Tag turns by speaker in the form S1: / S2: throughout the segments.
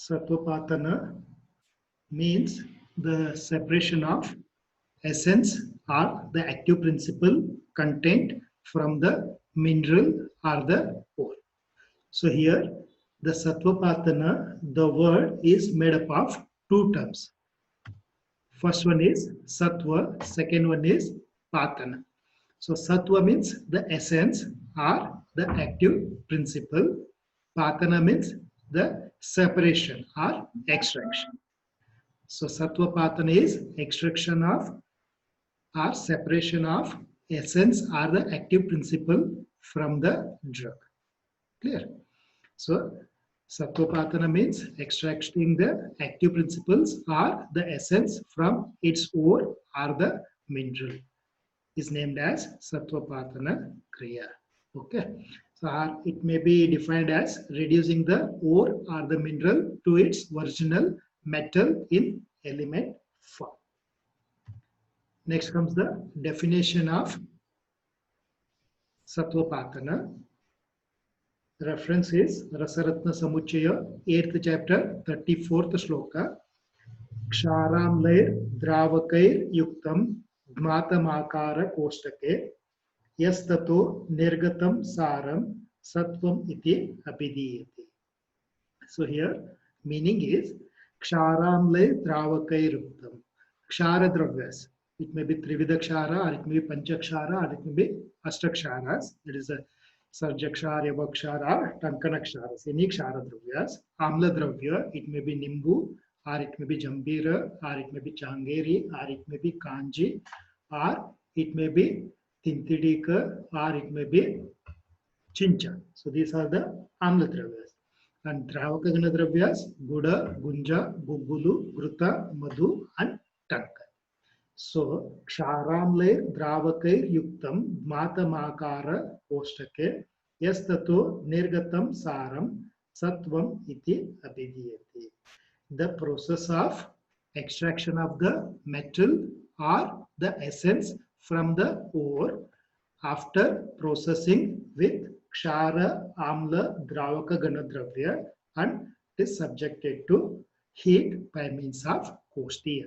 S1: Sattvapatana means the separation of essence or the active principle content from the mineral or the ore. So here the Sattvapatana, the word is made up of two terms. First one is Sattva, second one is Patana. So Sattva means the essence or the active principle. Patana means the separation or extraction. So Sattva Patana is extraction of or separation of essence or the active principle from the drug. Clear? So Sattva means extracting the active principles or the essence from its ore or the mineral is named as Sattva Kriya. Okay. So it may be defined as reducing the ore or the mineral to its original metal in element form. Next comes the definition of Sattva. Reference is Rasaratna Samuchaya, 8th chapter, 34th shloka. Ksharamlair dravakair yuktam dhmatamakara koshtake yastato nirgatam saram sattvam iti abhidiyate. So here meaning is Ksharamlair dravakair yuktam. Kshara dravyas. It may be Trividha Kshara, or it may be Panchakshara, or it may be Ashtaksharas. It is a Sarjakshara, Yavakshara, Tankanaksharas. Any Kshara Dravyas. Amla Dravya, it may be Nimbu, or it may be Jambira, or it may be Changeri, or it may be Kanji, or it may be Tintidika, or it may be Chincha. So these are the Amla Dravyas. And Dravakagana Dravyas, Guda, Gunja, Gugulu, Gruta, Madhu, and Tanka. So, Ksharamle Dravakair Yuktam Matamakara Koshtake Yastato Nirgatam Saram Sattvam iti Abhidiyate. The process of extraction of the metal or the essence from the ore after processing with Kshara Amla Dravaka Ganadravya, and it is subjected to heat by means of Koshti.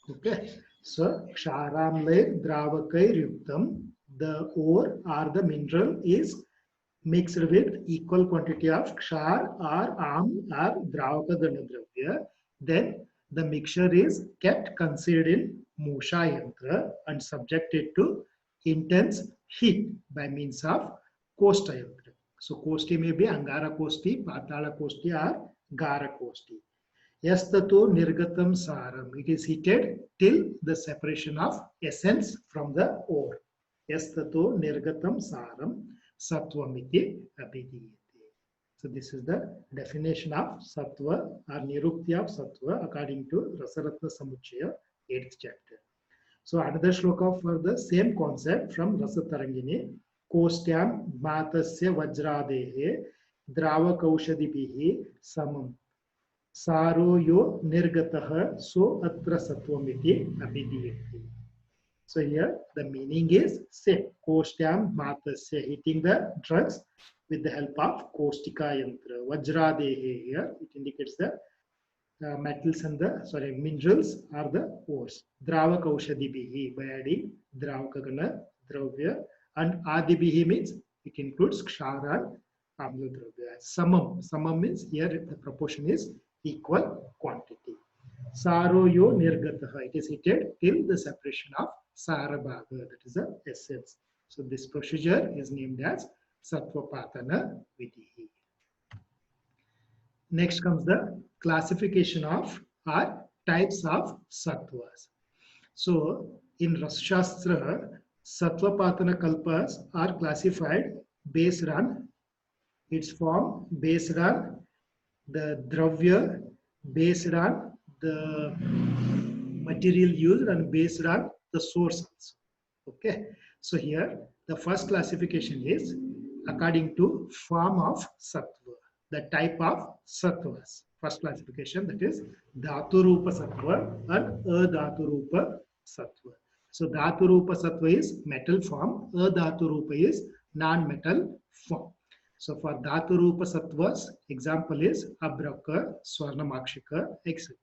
S1: Okay, so Ksharamle Dravakair Yuktam, the ore or the mineral is mixed with equal quantity of Kshar or Am or Dravaka Ganadravya. Then the mixture is kept concealed in Musha Yantra and subjected to intense heat by means of Koshta Yantra. So Koshti may be Angara Koshti, Patala Koshti or Gara Koshti. Yastato nirgatam saram. It is heated till the separation of essence from the ore. Yastato nirgatam saram sattvamiti abhidiyate. So this is the definition of sattva or nirukti of sattva according to Rasaratna Samuchaya, 8th chapter. So another shloka for the same concept from Rasatarangini. Kostyam matasya vajradehe dravakaushadibihi samam. Saro yo nirgataha so atra sattvam abhidiyate. So here the meaning is same. Koshtyam matasya, heating the drugs with the help of Kostika yantra. Vajradehe, here it indicates the metals and the minerals are the ores. Dravaka aushadibihi, by adding dravakagana dravya, and adibihi means it includes kshara amla dravya. Samam means here the proportion is equal quantity. Saroyo nirgataha, it is heated till the separation of sarabhaga, that is the essence. So this procedure is named as Sattvapatana Vidhi. Next comes the classification of or types of sattvas. So in Rasashastra, Sattvapatana kalpas are classified based on its form, based on the dravya, based on the material used, and based on the sources. Okay, so here the first classification is according to form of sattva, the type of sattvas. First classification, that is Dhaturupa sattva and Adhaturupa sattva. So Dhaturupa sattva is metal form, Adhaturupa is non-metal form. So for Dhatu Rupa Sattvas, example is Abraka, Swarnamakshika, etc.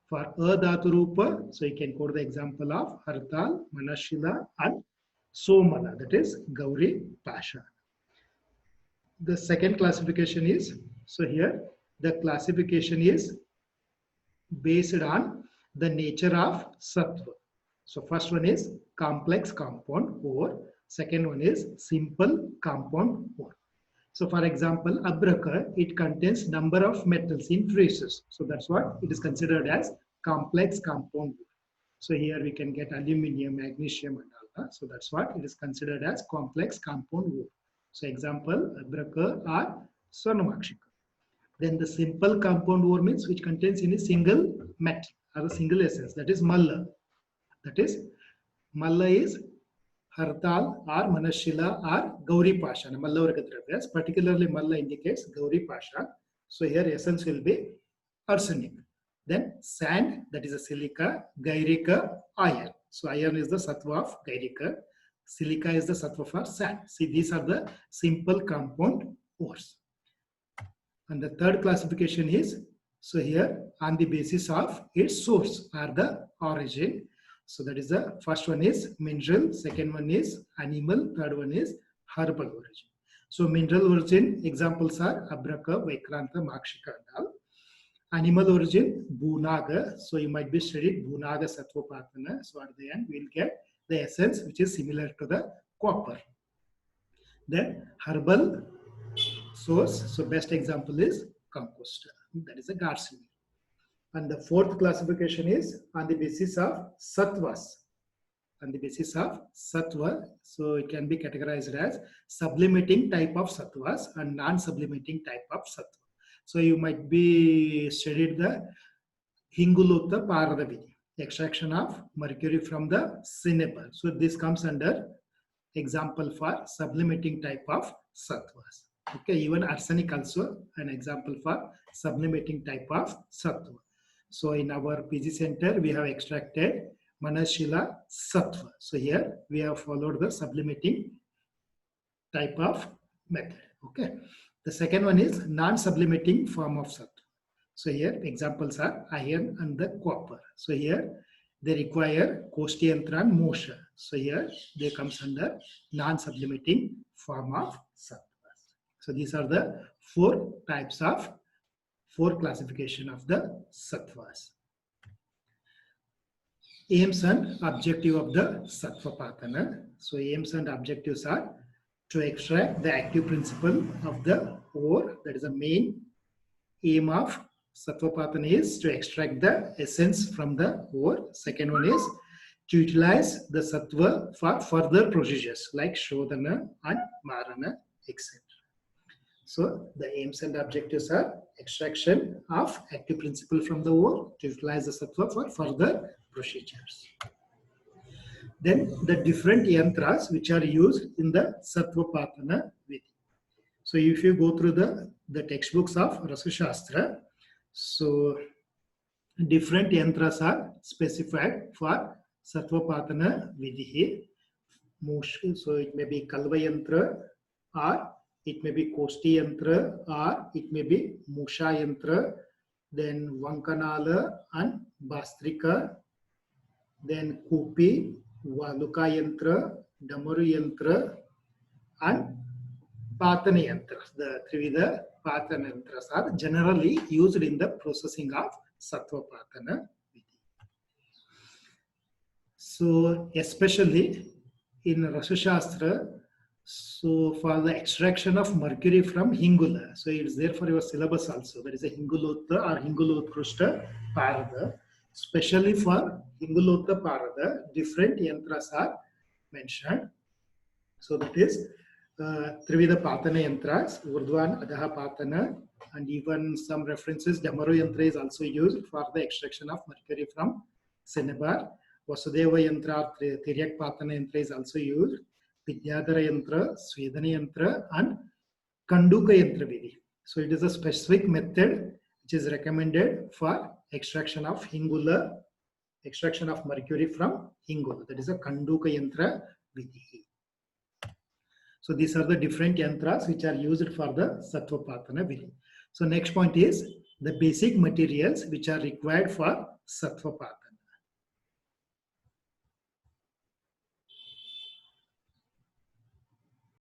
S1: For Adhatu Rupa, so you can quote the example of Hartal, Manashila, and Somala, that is Gauri Pasha. The second classification is, so here the classification is based on the nature of sattva. So first one is complex compound ore, second one is simple compound ore. So for example, Abraka, it contains number of metals in traces. So that's what it is considered as complex compound ore. So here we can get aluminium, magnesium and all that. So that's what it is considered as complex compound ore. So example, Abraka or Swarnamakshika. Then the simple compound ore means which contains in a single metal or a single essence, that is Malla. That is, Malla is Hartal or Manashila or Gauri Pasha. Malla Vargadravas, particularly Malla indicates Gauri Pasha. So here essence will be arsenic. Then sand, that is a silica, Gairika, iron. So iron is the sattva of Gairika. Silica is the sattva for sand. See, these are the simple compound ores. And the third classification is, so here on the basis of its source or the origin. So that is the first one is mineral, second one is animal, third one is herbal origin. So mineral origin examples are Abraka, Vaikranta, Makshika and all. Animal origin, Bhunaga. So you might be studied Bhunaga Sattvapatana. So at the end we'll get the essence which is similar to the copper. Then herbal source. So best example is compost. That is a Garcinia. And the fourth classification is on the basis of sattvas. On the basis of sattva, so it can be categorized as sublimating type of sattvas and non-sublimating type of sattva. So you might be studied the Hingulutta Parada Vidhi, extraction of mercury from the cinnabar. So this comes under example for sublimating type of sattvas. Okay, even arsenic also an example for sublimating type of sattva. So in our PG center, we have extracted Manashila Sattva. So here we have followed the sublimating type of method. Okay. The second one is non-sublimating form of Sattva. So here examples are iron and the copper. So here they require Koshtiyantra and Mosha. So here they comes under non-sublimating form of Sattvas. So these are the four classification of the sattvas. Aims and objective of the Sattvapatana. So aims and objectives are to extract the active principle of the ore. That is the main aim of Sattvapatana is to extract the essence from the ore. Second one is to utilize the sattva for further procedures like Shodhana and Marana, etc. So the aims and objectives are extraction of active principle from the ore, to utilize the sattva for further procedures. Then the different yantras which are used in the Sattvapatana Vidhi. So if you go through the textbooks of Rasa Shastra, so different yantras are specified for Sattvapatana Vidhi. So it may be Kalva yantra, or it may be Koshti yantra, or it may be Musha yantra, then Vankanala and Bastrika, then Kupi, Valuka yantra, Damaru yantra, and Patana yantras. The Trivida Patana yantras are generally used in the processing of Sattvapatana Vidhi. So especially in Rasa Shastra, so for the extraction of mercury from Hingula, so it's there for your syllabus also. There is a Hingulutta or Hingulotkrishta Parada. Especially for Hingulutta Parada, different yantras are mentioned. So that is Trivida Patana yantras, Urdhvan Adaha Patana, and even some references, Damaru yantra is also used for the extraction of mercury from cinnabar. Vasudeva yantra, Tiryak Patana yantra is also used. Vidyadhara yantra, Swedana yantra, and Kanduka yantra vidhi. So it is a specific method which is recommended for extraction of Hingula, extraction of mercury from Hingula. That is a Kanduka yantra vidhi. So these are the different yantras which are used for the Sattvapatana Vili. So next point is the basic materials which are required for Sattvapatana.